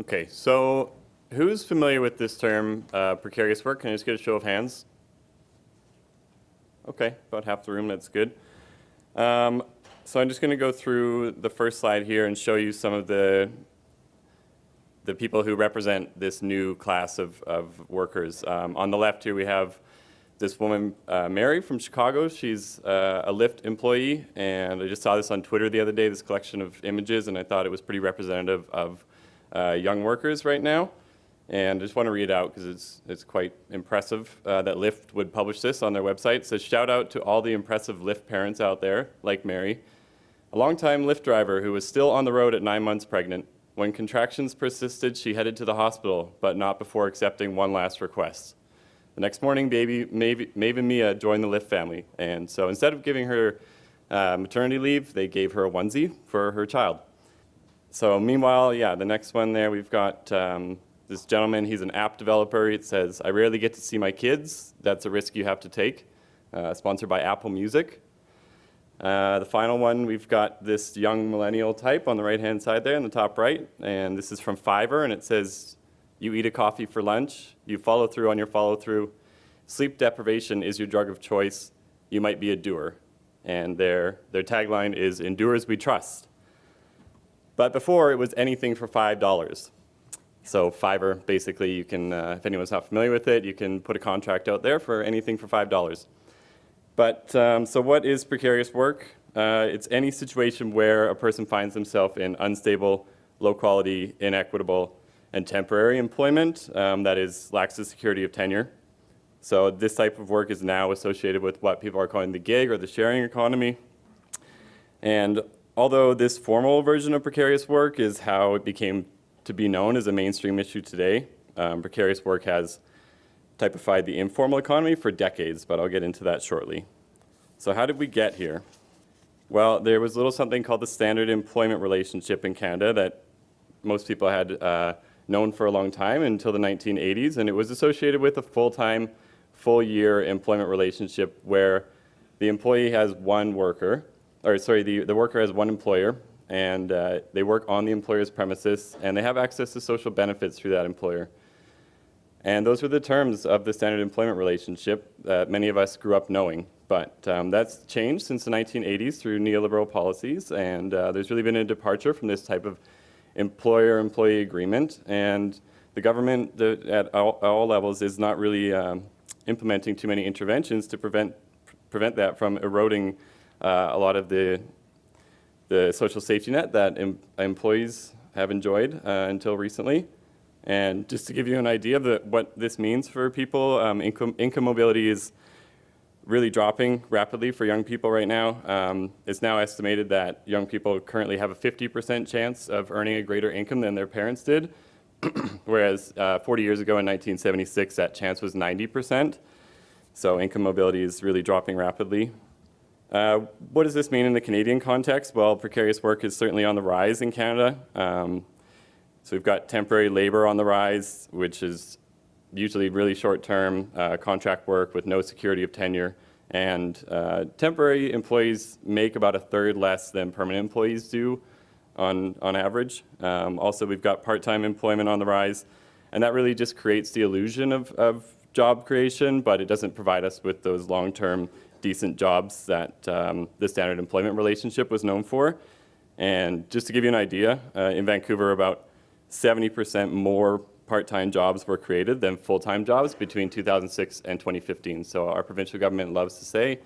Okay, so who's familiar with this term, precarious work? Can I just get a show of hands? Okay, about half the room, that's good. So I'm just going to go through the first slide here and show you some of the people who represent this new class of workers. On the left here we have this woman, Mary from Chicago. She's a Lyft employee, and I just saw this on Twitter the other day, this collection of images, and I thought it was pretty representative of young workers right now. And I just want to read it out because it's quite impressive that Lyft would publish this on their website. It says, shout out to all the impressive Lyft parents out there, like Mary, a longtime Lyft driver who was still on the road at 9 months pregnant. When contractions persisted, she headed to the hospital, but not before accepting one last request. The next morning, baby Maven Mia joined the Lyft family. And so instead of giving her maternity leave, they gave her a onesie for her child. So meanwhile, yeah, the next one there, we've got this gentleman. He's an app developer. It says, I rarely get to see my kids. That's a risk you have to take. Sponsored by Apple Music. The final one, we've got this young millennial type on the right-hand side there in the top right. And this is from Fiverr, and it says, you eat a coffee for lunch. You follow through on your follow-through. Sleep deprivation is your drug of choice. You might be a doer. And their tagline is, in doers we trust. But before, it was anything for $5. So Fiverr, basically, you can, if anyone's not familiar with it, you can put a contract out there for anything for $5. But so what is precarious work? It's any situation where a person finds themselves in unstable, low quality, inequitable, and temporary employment that lacks the security of tenure. So this type of work is now associated with what people are calling the gig or the sharing economy. And although this formal version of precarious work is how it became to be known as a mainstream issue today, precarious work has typified the informal economy for decades, but I'll get into that shortly. So how did we get here? Well, there was something called the standard employment relationship in Canada that most people had known for a long time until the 1980s, and it was associated with a full-time, full-year employment relationship where the employee has one worker, the worker has one employer, and they work on the employer's premises, and they have access to social benefits through that employer. And those were the terms of the standard employment relationship that many of us grew up knowing. But that's changed since the 1980s through neoliberal policies, and there's really been a departure from this type of employer-employee agreement. And the government at all levels is not really implementing too many interventions to prevent that from eroding a lot of the social safety net that employees have enjoyed until recently. And just to give you an idea of what this means for people, income mobility is really dropping rapidly for young people right now. It's now estimated that young people currently have a 50% chance of earning a greater income than their parents did, whereas 40 years ago in 1976, that chance was 90%. So income mobility is really dropping rapidly. What does this mean in the Canadian context? Well, precarious work is certainly on the rise in Canada. So we've got temporary labor on the rise, which is usually really short-term contract work with no security of tenure. And temporary employees make about a third less than permanent employees do on average. Also, we've got part-time employment on the rise. And that really just creates the illusion of job creation, but it doesn't provide us with those long-term decent jobs that the standard employment relationship was known for. And just to give you an idea, in Vancouver, about 70% more part-time jobs were created than full-time jobs between 2006 and 2015. So our provincial government loves to say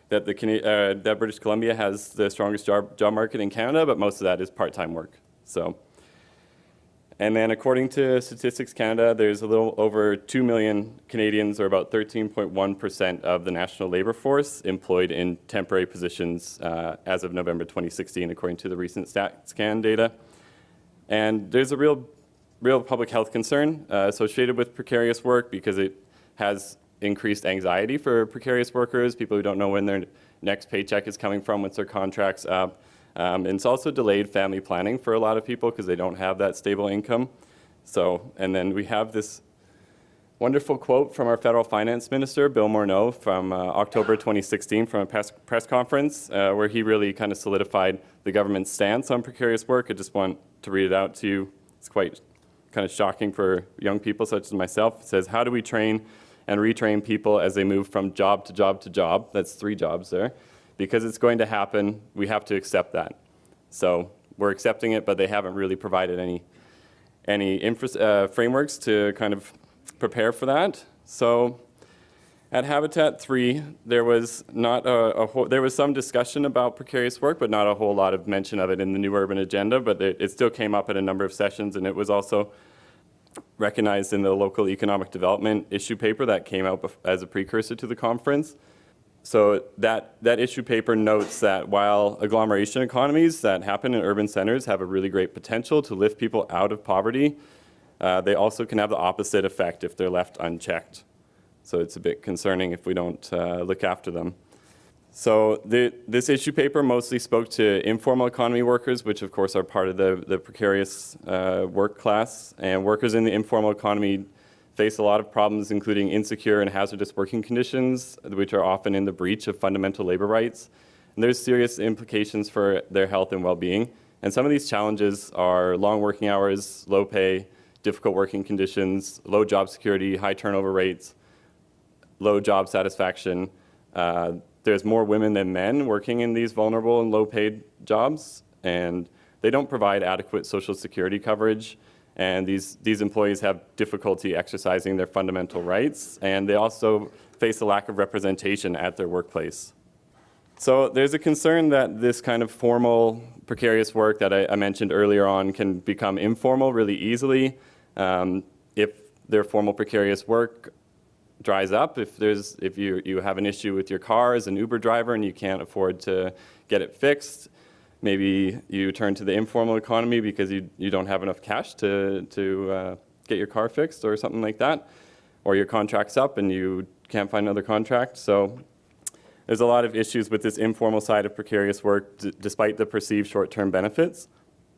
that that British Columbia has the strongest job market in Canada, but most of that is part-time work. And then according to Statistics Canada, there's a little over 2 million Canadians, or about 13.1% of the national labor force, employed in temporary positions as of November 2016, according to the recent StatScan data. And there's a real public health concern associated with precarious work because it has increased anxiety for precarious workers, people who don't know when their next paycheck is coming from once their contract's up. And it's also delayed family planning for a lot of people because they don't have that stable income. And then we have this wonderful quote from our federal finance minister, Bill Morneau, from October 2016 from a press conference where he really kind of solidified the government's stance on precarious work. I just want to read it out to you. It's quite kind of shocking for young people such as myself. It says, how do we train and retrain people as they move from job to job to job? That's 3 jobs there. Because it's going to happen, we have to accept that. So we're accepting it, but they haven't really provided any frameworks to kind of prepare for that. So at Habitat 3, there was not there was some discussion about precarious work, but not a whole lot of mention of it in the New Urban Agenda, but it still came up at a number of sessions, and it was also recognized in the local economic development issue paper that came out as a precursor to the conference. So that issue paper notes that while agglomeration economies that happen in urban centers have a really great potential to lift people out of poverty, they also can have the opposite effect if they're left unchecked. So it's a bit concerning if we don't look after them. So this issue paper mostly spoke to informal economy workers, which of course are part of the precarious work class. And workers in the informal economy face a lot of problems, including insecure and hazardous working conditions, which are often in the breach of fundamental labor rights. And there's serious implications for their health and well-being. And some of these challenges are long working hours, low pay, difficult working conditions, low job security, high turnover rates, low job satisfaction. There's more women than men working in these vulnerable and low-paid jobs, and they don't provide adequate social security coverage. And these employees have difficulty exercising their fundamental rights, and they also face a lack of representation at their workplace. So there's a concern that this kind of formal precarious work that I mentioned earlier on can become informal really easily. If their formal precarious work dries up, if you have an issue with your car as an Uber driver and you can't afford to get it fixed, maybe you turn to the informal economy because you don't have enough cash to get your car fixed or something like that, or your contract's up and you can't find another contract. So there's a lot of issues with this informal side of precarious work, despite the perceived short-term benefits.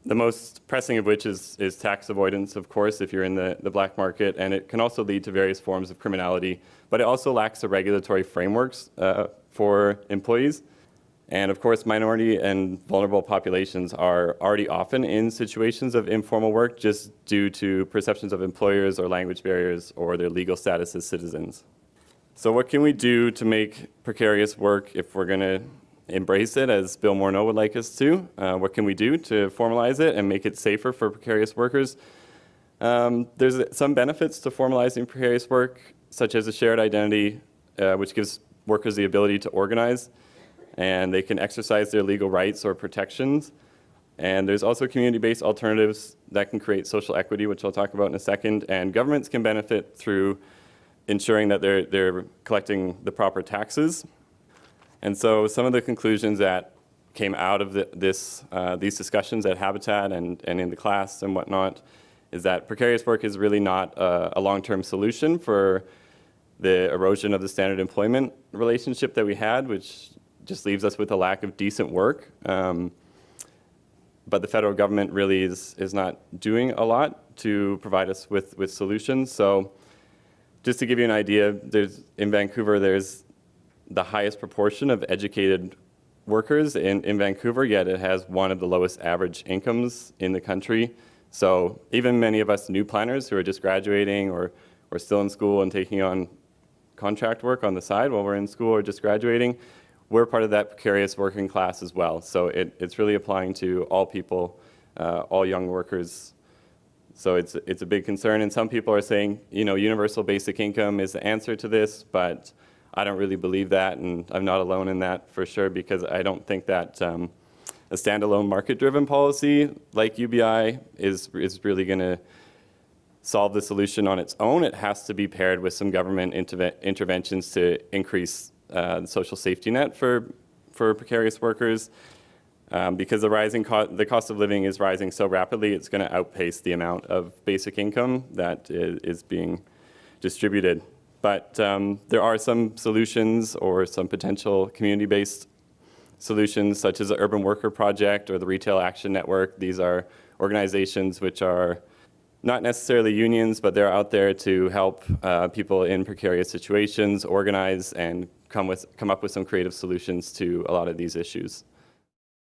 The most pressing of which is tax avoidance, of course, if you're in the black market, and it can also lead to various forms of criminality, but it also lacks the regulatory frameworks for employees. And of course, minority and vulnerable populations are already often in situations of informal work just due to perceptions of employers or language barriers or their legal status as citizens. So what can we do to make precarious work if we're going to embrace it, as Bill Morneau would like us to? What can we do to formalize it and make it safer for precarious workers? There's some benefits to formalizing precarious work, such as a shared identity, which gives workers the ability to organize, and they can exercise their legal rights or protections. And there's also community-based alternatives that can create social equity, which I'll talk about in a second. And governments can benefit through ensuring that they're collecting the proper taxes. And so some of the conclusions that came out of these discussions at Habitat and in the class and whatnot is that precarious work is really not a long-term solution for the erosion of the standard employment relationship that we had, which just leaves us with a lack of decent work. But the federal government really is not doing a lot to provide us with solutions. So just to give you an idea, in Vancouver, there's the highest proportion of educated workers in Vancouver, yet it has one of the lowest average incomes in the country. So even many of us new planners who are just graduating or still in school and taking on contract work on the side while we're in school or just graduating, we're part of that precarious working class as well. So it's really applying to all people, all young workers. So it's a big concern, and some people are saying, universal basic income is the answer to this, but I don't really believe that, and I'm not alone in that for sure, because I don't think that a standalone market-driven policy like UBI is really going to solve the solution on its own. It has to be paired with some government interventions to increase the social safety net for precarious workers, because the cost of living is rising so rapidly, it's going to outpace the amount of basic income that is being distributed. But there are some solutions or some potential community-based solutions, such as the Urban Worker Project or the Retail Action Network. These are organizations which are not necessarily unions, but they're out there to help people in precarious situations organize and come up with some creative solutions to a lot of these issues.